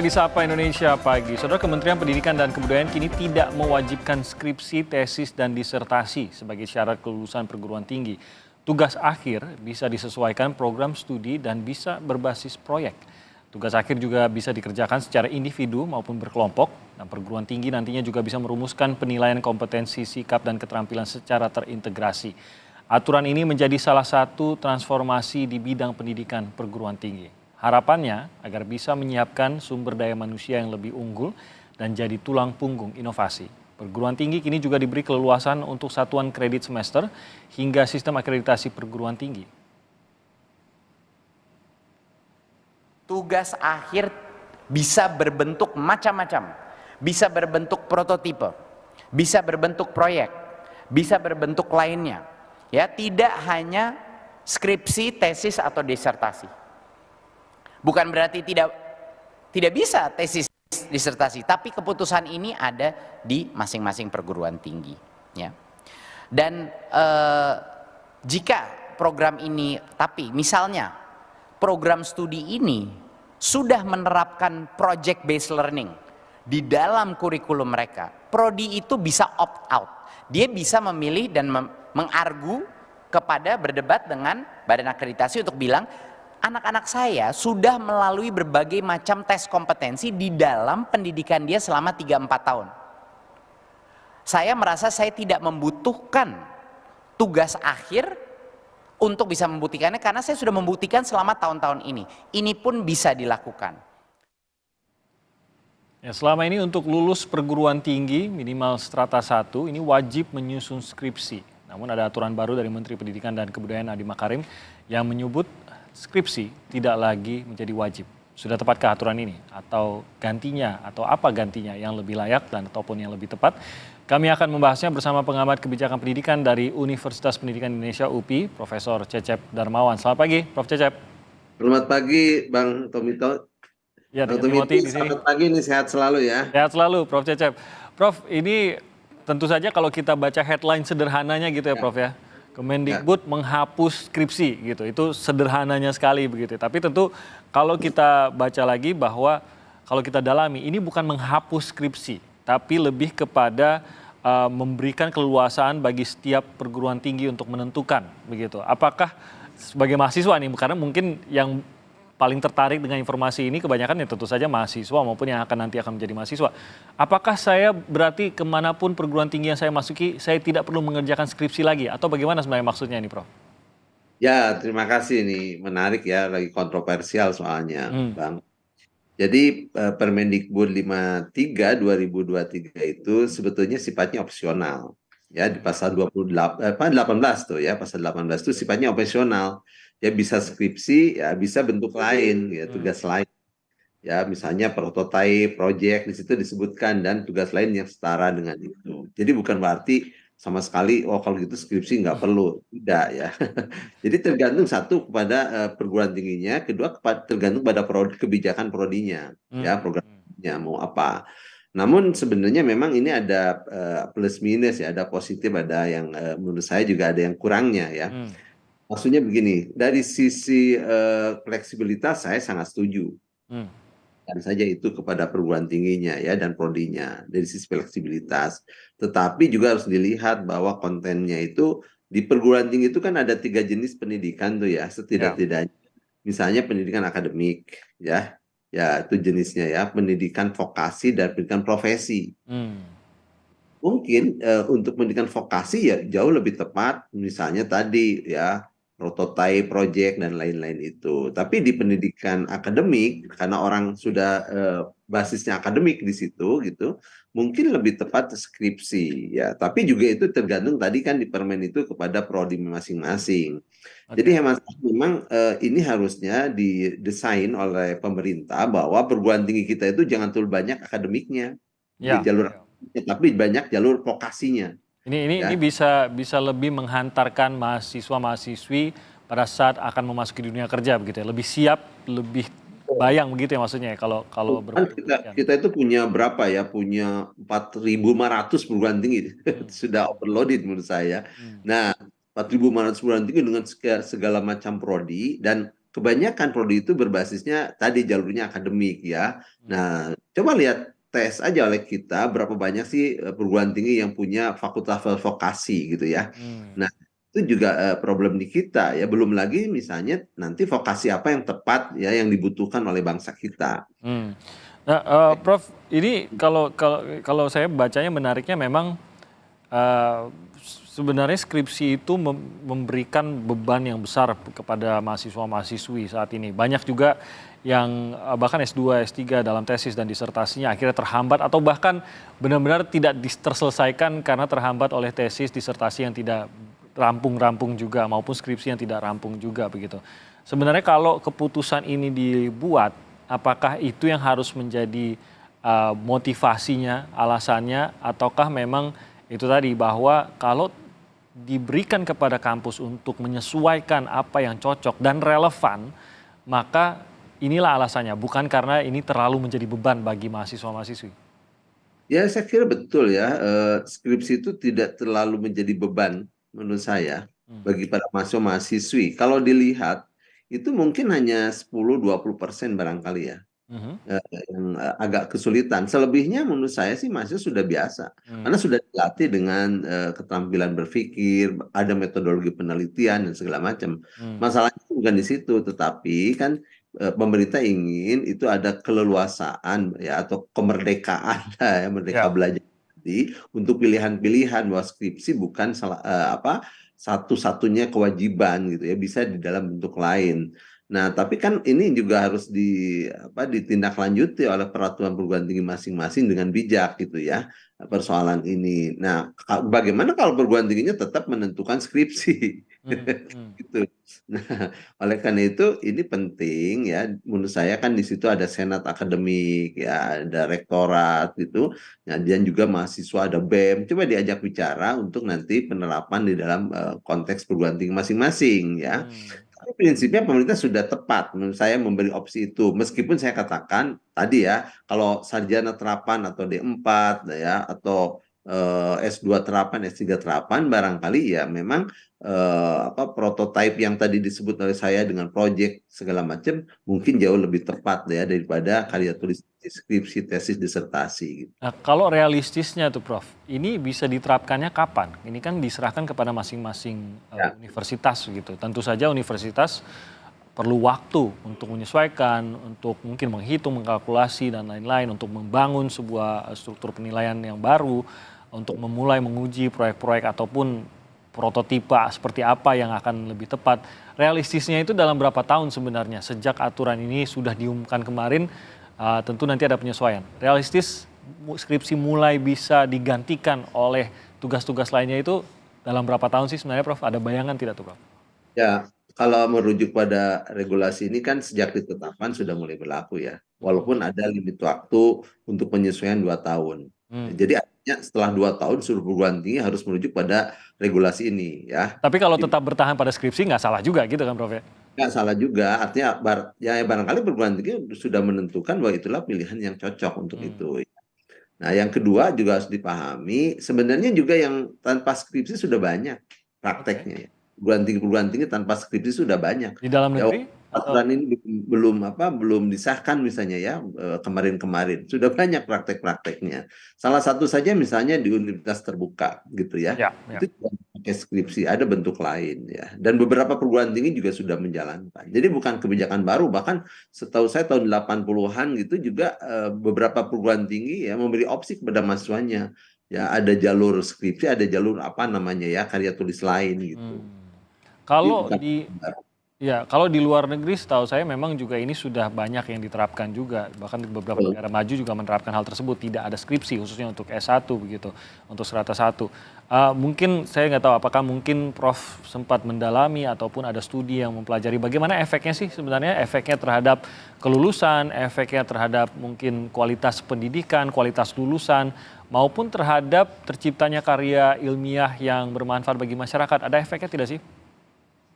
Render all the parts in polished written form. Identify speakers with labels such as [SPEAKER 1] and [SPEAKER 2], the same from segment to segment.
[SPEAKER 1] Di Sapa Indonesia Pagi, Saudara, Kementerian Pendidikan dan Kebudayaan kini tidak mewajibkan skripsi, tesis, dan disertasi sebagai syarat kelulusan perguruan tinggi. Tugas akhir bisa disesuaikan program studi dan bisa berbasis proyek. Tugas akhir juga bisa dikerjakan secara individu maupun berkelompok, dan perguruan tinggi nantinya juga bisa merumuskan penilaian kompetensi, sikap, dan keterampilan secara terintegrasi. Aturan ini menjadi salah satu transformasi di bidang pendidikan perguruan tinggi. Harapannya agar bisa menyiapkan sumber daya manusia yang lebih unggul dan jadi tulang punggung inovasi. Perguruan tinggi kini juga diberi keleluasan untuk satuan kredit semester hingga sistem akreditasi perguruan tinggi.
[SPEAKER 2] Tugas akhir bisa berbentuk macam-macam, bisa berbentuk prototipe, bisa berbentuk proyek, bisa berbentuk lainnya. Ya, tidak hanya skripsi, tesis atau disertasi. Bukan berarti tidak bisa tesis disertasi, tapi keputusan ini ada di masing-masing perguruan tinggi. Ya. Dan jika program ini, tapi misalnya program studi ini sudah menerapkan project based learning di dalam kurikulum mereka, prodi itu bisa opt out. Dia bisa memilih dan mengargu kepada berdebat dengan badan akreditasi untuk bilang, anak-anak saya sudah melalui berbagai macam tes kompetensi di dalam pendidikan dia selama 3-4 tahun. Saya merasa saya tidak membutuhkan tugas akhir untuk bisa membuktikannya karena saya sudah membuktikan selama tahun-tahun ini. Ini pun bisa dilakukan.
[SPEAKER 1] Ya, selama ini untuk lulus perguruan tinggi minimal strata 1 ini wajib menyusun skripsi. Namun ada aturan baru dari Menteri Pendidikan dan Kebudayaan Nadiem Makarim yang menyebut skripsi tidak lagi menjadi wajib. Sudah tepatkah aturan ini? Atau gantinya? Atau apa gantinya yang lebih layak dan ataupun yang lebih tepat? Kami akan membahasnya bersama pengamat kebijakan pendidikan dari Universitas Pendidikan Indonesia UPI, Profesor Cecep Darmawan. Selamat pagi, Prof. Cecep.
[SPEAKER 3] Selamat pagi, Bang Tomito.
[SPEAKER 1] Ya,
[SPEAKER 3] Bang
[SPEAKER 1] dengan
[SPEAKER 3] Tomito,
[SPEAKER 1] di sini.
[SPEAKER 3] selamat pagi, ini sehat selalu ya.
[SPEAKER 1] Sehat selalu, Prof. Cecep. Prof, ini tentu saja kalau kita baca headline sederhananya gitu ya, Prof ya. Kemendikbud menghapus skripsi gitu, itu sederhananya sekali begitu. Tapi tentu kalau kita baca lagi bahwa kalau kita dalami ini bukan menghapus skripsi, tapi lebih kepada memberikan keleluasaan bagi setiap perguruan tinggi untuk menentukan begitu. Apakah sebagai mahasiswa nih, karena mungkin yang paling tertarik dengan informasi ini kebanyakan ya tentu saja mahasiswa maupun yang nanti akan menjadi mahasiswa. Apakah saya berarti kemanapun perguruan tinggi yang saya masuki, saya tidak perlu mengerjakan skripsi lagi? Atau bagaimana sebenarnya maksudnya ini, Prof?
[SPEAKER 3] Ya, terima kasih, ini menarik ya, lagi kontroversial soalnya, Bang. Jadi Permendikbud 53 2023 itu sebetulnya sifatnya opsional. Ya, di pasal 18 tuh ya, pasal 18 itu sifatnya opsional. Ya bisa skripsi, ya bisa bentuk lain, ya tugas lain. Ya, misalnya prototipe, project di situ disebutkan dan tugas lain yang setara dengan itu. Jadi bukan berarti sama sekali, oh kalau gitu skripsi nggak perlu, tidak ya. Jadi tergantung satu kepada perguruan tingginya, kedua tergantung pada kebijakan prodinya, ya programnya mau apa. Namun sebenarnya memang ini ada plus minus ya, ada positif, ada yang menurut saya juga ada yang kurangnya ya. Maksudnya begini, dari sisi fleksibilitas saya sangat setuju. Dan saja itu kepada perguruan tingginya ya dan prodinya dari sisi fleksibilitas. Tetapi juga harus dilihat bahwa kontennya itu di perguruan tinggi itu kan ada 3 jenis pendidikan tuh ya, setidak-tidaknya. Misalnya pendidikan akademik ya, ya itu jenisnya ya, pendidikan vokasi dan pendidikan profesi. Mungkin untuk pendidikan vokasi ya jauh lebih tepat misalnya tadi ya prototipe, project dan lain-lain itu. Tapi di pendidikan akademik karena orang sudah basisnya akademik di situ gitu, mungkin lebih tepat skripsi ya. Tapi juga itu tergantung tadi kan di permen itu kepada prodi masing-masing. Jadi hemat saya memang ini harusnya didesain oleh pemerintah bahwa perguruan tinggi kita itu jangan terlalu banyak akademiknya di jalur, tapi banyak jalur vokasinya.
[SPEAKER 1] Ini bisa lebih menghantarkan mahasiswa-mahasiswi pada saat akan memasuki dunia kerja begitu ya, lebih siap, lebih bayang begitu ya maksudnya ya kalau
[SPEAKER 3] kita itu punya berapa ya, punya 4.500 perguruan tinggi sudah overloaded menurut saya. Nah, 4.500 perguruan tinggi dengan segala macam prodi dan kebanyakan prodi itu berbasisnya tadi jalurnya akademik ya. Nah, coba lihat tes aja oleh kita berapa banyak sih perguruan tinggi yang punya fakultas vokasi gitu ya.
[SPEAKER 1] Hmm.
[SPEAKER 3] Nah, itu juga problem di kita ya. Belum lagi misalnya nanti vokasi apa yang tepat ya yang dibutuhkan oleh bangsa kita.
[SPEAKER 1] Hmm. Nah, Prof, ini kalau saya bacanya menariknya memang eh, sebenarnya skripsi itu memberikan beban yang besar kepada mahasiswa-mahasiswi saat ini. Banyak juga yang bahkan S2, S3 dalam tesis dan disertasinya akhirnya terhambat atau bahkan benar-benar tidak terselesaikan karena terhambat oleh tesis disertasi yang tidak rampung-rampung juga maupun skripsi yang tidak rampung juga begitu. Sebenarnya kalau keputusan ini dibuat, apakah itu yang harus menjadi motivasinya, alasannya, ataukah memang itu tadi bahwa kalau diberikan kepada kampus untuk menyesuaikan apa yang cocok dan relevan, maka inilah alasannya, bukan karena ini terlalu menjadi beban bagi mahasiswa-mahasiswi.
[SPEAKER 3] Ya, saya kira betul ya. Skripsi itu tidak terlalu menjadi beban menurut saya bagi para mahasiswa-mahasiswi. Kalau dilihat, itu mungkin hanya 10-20% barangkali ya.
[SPEAKER 1] Mhm.
[SPEAKER 3] Yang agak kesulitan. Selebihnya menurut saya sih mahasiswa sudah biasa. Karena sudah dilatih dengan keterampilan berpikir, ada metodologi penelitian dan segala macam.
[SPEAKER 1] Hmm.
[SPEAKER 3] Masalahnya bukan di situ, tetapi kan pemerintah ingin itu ada keleluasaan ya atau kemerdekaan lah ya, merdeka
[SPEAKER 1] Ya.
[SPEAKER 3] belajar tadi untuk pilihan-pilihan bahwa skripsi bukan satu-satunya kewajiban gitu ya, bisa di dalam bentuk lain. Nah, tapi kan ini juga harus ditindaklanjuti oleh peraturan perguruan tinggi masing-masing dengan bijak gitu ya, persoalan ini. Nah, bagaimana kalau perguruan tingginya tetap menentukan skripsi?
[SPEAKER 1] Hmm. Hmm.
[SPEAKER 3] Gitu. Nah, oleh karena itu ini penting ya, menurut saya kan di situ ada senat akademik ya, ada rektorat gitu. Nah, dan juga mahasiswa ada BEM. Coba diajak bicara untuk nanti penerapan di dalam konteks perguruan tinggi masing-masing ya.
[SPEAKER 1] Hmm.
[SPEAKER 3] Tapi prinsipnya pemerintah sudah tepat menurut saya memberi opsi itu. Meskipun saya katakan tadi ya, kalau sarjana terapan atau D4 ya atau S2 terapan, S3 terapan barangkali ya memang prototipe yang tadi disebut oleh saya dengan proyek segala macam mungkin jauh lebih tepat ya daripada karya tulis skripsi, tesis, disertasi gitu.
[SPEAKER 1] Nah, kalau realistisnya tuh Prof, ini bisa diterapkannya kapan? Ini kan diserahkan kepada masing-masing
[SPEAKER 3] Ya.
[SPEAKER 1] universitas gitu. Tentu saja universitas perlu waktu untuk menyesuaikan, untuk mungkin menghitung, mengkalkulasi dan lain-lain, untuk membangun sebuah struktur penilaian yang baru, untuk memulai menguji proyek-proyek ataupun prototipe seperti apa yang akan lebih tepat. Realistisnya itu dalam berapa tahun sebenarnya? Sejak aturan ini sudah diumumkan kemarin, tentu nanti ada penyesuaian. Realistis skripsi mulai bisa digantikan oleh tugas-tugas lainnya itu dalam berapa tahun sih sebenarnya Prof? Ada bayangan tidak tuh Prof?
[SPEAKER 3] Ya, kalau merujuk pada regulasi ini kan sejak ditetapkan sudah mulai berlaku ya. Walaupun ada limit waktu untuk penyesuaian 2 tahun.
[SPEAKER 1] Hmm.
[SPEAKER 3] Jadi artinya setelah 2 tahun seluruh perguruan tinggi harus merujuk pada regulasi ini ya.
[SPEAKER 1] Tapi kalau tetap bertahan pada skripsi nggak salah juga gitu kan Prof ya?
[SPEAKER 3] Nggak salah juga, artinya ya barangkali perguruan tinggi sudah menentukan bahwa itulah pilihan yang cocok untuk
[SPEAKER 1] Hmm.
[SPEAKER 3] itu. Nah, yang kedua juga harus dipahami, sebenarnya juga yang tanpa skripsi sudah banyak
[SPEAKER 1] Oke.
[SPEAKER 3] prakteknya ya. Perguruan tinggi tanpa skripsi sudah banyak.
[SPEAKER 1] Di dalam
[SPEAKER 3] Ya,
[SPEAKER 1] negeri atau?
[SPEAKER 3] aturan ini belum disahkan misalnya ya kemarin-kemarin sudah banyak praktek-prakteknya. Salah satu saja misalnya di universitas terbuka gitu ya.
[SPEAKER 1] Ya, ya.
[SPEAKER 3] Itu juga pakai skripsi, ada bentuk lain ya. Dan beberapa perguruan tinggi juga sudah menjalankan. Jadi bukan kebijakan baru, bahkan setahu saya tahun 80-an gitu juga beberapa perguruan tinggi ya memberi opsi kepada mahasiswanya. Ya, ada jalur skripsi, ada jalur apa namanya ya, karya tulis lain gitu.
[SPEAKER 1] Hmm.
[SPEAKER 3] Jadi
[SPEAKER 1] Kalau
[SPEAKER 3] bukan
[SPEAKER 1] di Ya, kalau di luar negeri setahu saya memang juga ini sudah banyak yang diterapkan juga. Bahkan di beberapa negara maju juga menerapkan hal tersebut. Tidak ada skripsi khususnya untuk S1 begitu, untuk strata 1. Mungkin saya nggak tahu apakah mungkin Prof sempat mendalami ataupun ada studi yang mempelajari bagaimana efeknya sih sebenarnya, efeknya terhadap kelulusan, efeknya terhadap mungkin kualitas pendidikan, kualitas lulusan, maupun terhadap terciptanya karya ilmiah yang bermanfaat bagi masyarakat. Ada efeknya tidak sih?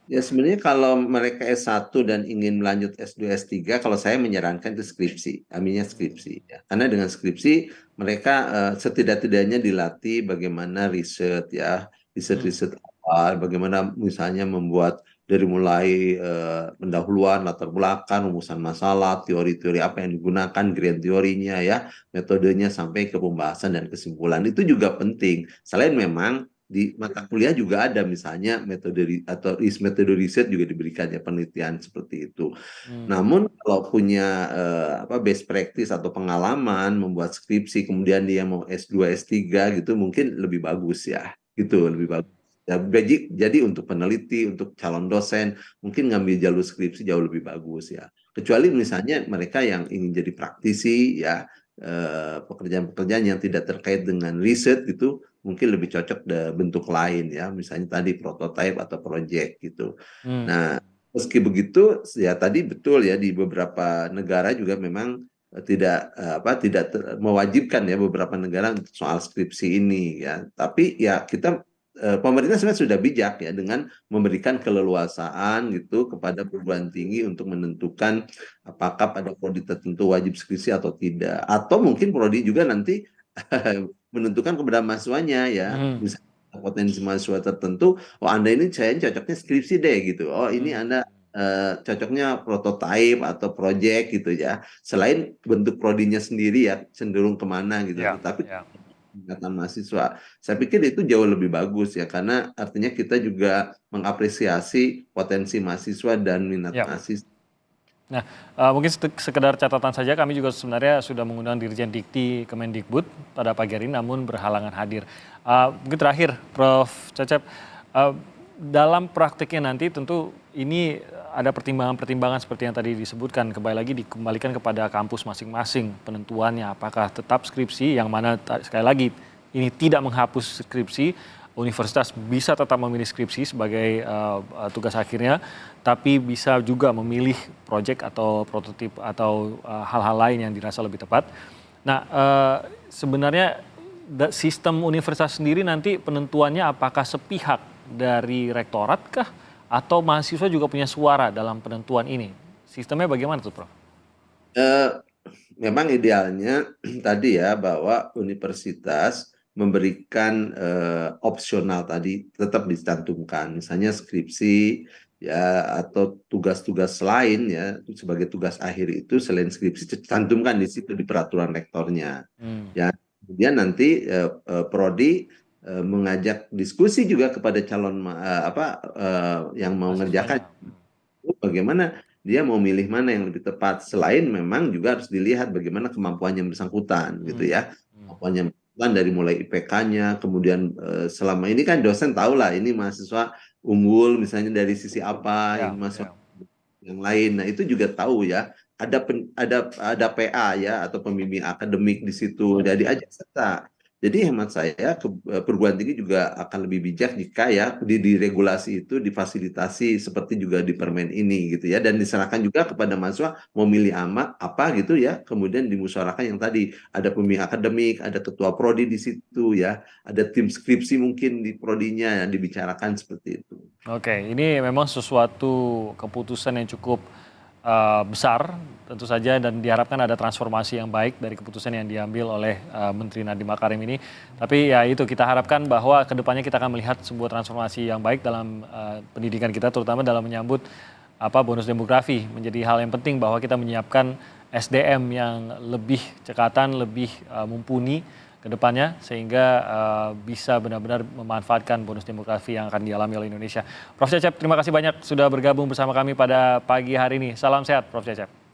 [SPEAKER 3] ya sebenarnya kalau mereka S1 dan ingin melanjut S2, S3, kalau saya menyarankan itu skripsi, aminnya skripsi. Ya. Karena dengan skripsi mereka setidak-tidaknya dilatih bagaimana riset ya, riset-riset bagaimana misalnya membuat dari mulai pendahuluan, latar belakang, rumusan masalah, teori-teori apa yang digunakan, grand teorinya ya, metodenya sampai ke pembahasan dan kesimpulan. Itu juga penting. Selain memang di mata kuliah juga ada misalnya metode riset juga diberikan ya, penelitian seperti itu. Namun kalau punya best practice atau pengalaman membuat skripsi kemudian dia mau S2 S3 gitu mungkin lebih bagus ya. Gitu lebih bagus. Ya, jadi untuk peneliti, untuk calon dosen mungkin ngambil jalur skripsi jauh lebih bagus ya. Kecuali misalnya mereka yang ingin jadi praktisi ya, pekerjaan-pekerjaan yang tidak terkait dengan riset gitu mungkin lebih cocok bentuk lain ya, misalnya tadi prototype atau project gitu.
[SPEAKER 1] Hmm.
[SPEAKER 3] Nah, meski begitu, ya tadi betul ya di beberapa negara juga memang tidak mewajibkan ya beberapa negara untuk soal skripsi ini ya. Tapi ya pemerintah sebenarnya sudah bijak ya dengan memberikan keleluasaan gitu kepada perguruan tinggi untuk menentukan apakah pada prodi tertentu wajib skripsi atau tidak. Atau mungkin prodi juga nanti menentukan kepada mahasiswanya ya. Misalnya potensi mahasiswa tertentu, oh Anda ini saya cocoknya skripsi deh gitu. Oh ini Anda cocoknya prototype atau project gitu ya. Selain bentuk prodinya sendiri ya cenderung kemana gitu.
[SPEAKER 1] Ya,
[SPEAKER 3] Tetapi
[SPEAKER 1] ya.
[SPEAKER 3] tingkatan mahasiswa, saya pikir itu jauh lebih bagus ya karena artinya kita juga mengapresiasi potensi mahasiswa dan minat
[SPEAKER 1] Ya.
[SPEAKER 3] mahasiswa.
[SPEAKER 1] Nah, mungkin sekedar catatan saja, kami juga sebenarnya sudah mengundang Dirjen Dikti Kemendikbud pada pagi hari ini, namun berhalangan hadir. Mungkin terakhir, Prof. Cecep, dalam praktiknya nanti tentu ini ada pertimbangan-pertimbangan seperti yang tadi disebutkan, kembali lagi dikembalikan kepada kampus masing-masing penentuannya, apakah tetap skripsi, yang mana sekali lagi ini tidak menghapus skripsi, universitas bisa tetap memilih skripsi sebagai tugas akhirnya, tapi bisa juga memilih proyek atau prototip atau hal-hal lain yang dirasa lebih tepat. Nah, sebenarnya sistem universitas sendiri nanti penentuannya apakah sepihak dari rektorat kah? Atau mahasiswa juga punya suara dalam penentuan ini? Sistemnya bagaimana tuh, Prof?
[SPEAKER 3] Memang idealnya tadi ya bahwa universitas memberikan opsional tadi tetap dicantumkan, misalnya skripsi ya atau tugas-tugas lain ya sebagai tugas akhir itu selain skripsi cantumkan di situ di peraturan rektornya. Ya kemudian nanti prodi mengajak diskusi juga kepada calon yang mau ngerjakan bagaimana dia mau milih mana yang lebih tepat. Selain memang juga harus dilihat bagaimana kemampuan yang bersangkutan gitu ya. Kemampuannya dari mulai IPK-nya, kemudian selama ini kan dosen tahu lah ini mahasiswa unggul misalnya dari sisi apa, ini mahasiswa yang lain. Nah, itu juga tahu ya. Ada PA ya atau pembimbing akademik di situ. Jadi ajak serta. Jadi hemat saya perguruan tinggi juga akan lebih bijak jika ya di regulasi itu difasilitasi seperti juga di permen ini gitu ya, dan diserahkan juga kepada mahasiswa mau milih apa gitu ya, kemudian dimusyawarahkan yang tadi ada pembimbing akademik, ada ketua prodi di situ ya, ada tim skripsi mungkin di prodinya yang dibicarakan seperti itu.
[SPEAKER 1] Oke, ini memang sesuatu keputusan yang cukup besar tentu saja dan diharapkan ada transformasi yang baik dari keputusan yang diambil oleh Menteri Nadiem Makarim ini. Tapi ya itu kita harapkan bahwa kedepannya kita akan melihat sebuah transformasi yang baik dalam pendidikan kita, terutama dalam menyambut bonus demografi menjadi hal yang penting bahwa kita menyiapkan SDM yang lebih cekatan, lebih mumpuni ke depannya sehingga bisa benar-benar memanfaatkan bonus demografi yang akan dialami oleh Indonesia. Prof. Cecep, terima kasih banyak sudah bergabung bersama kami pada pagi hari ini. Salam sehat, Prof. Cecep.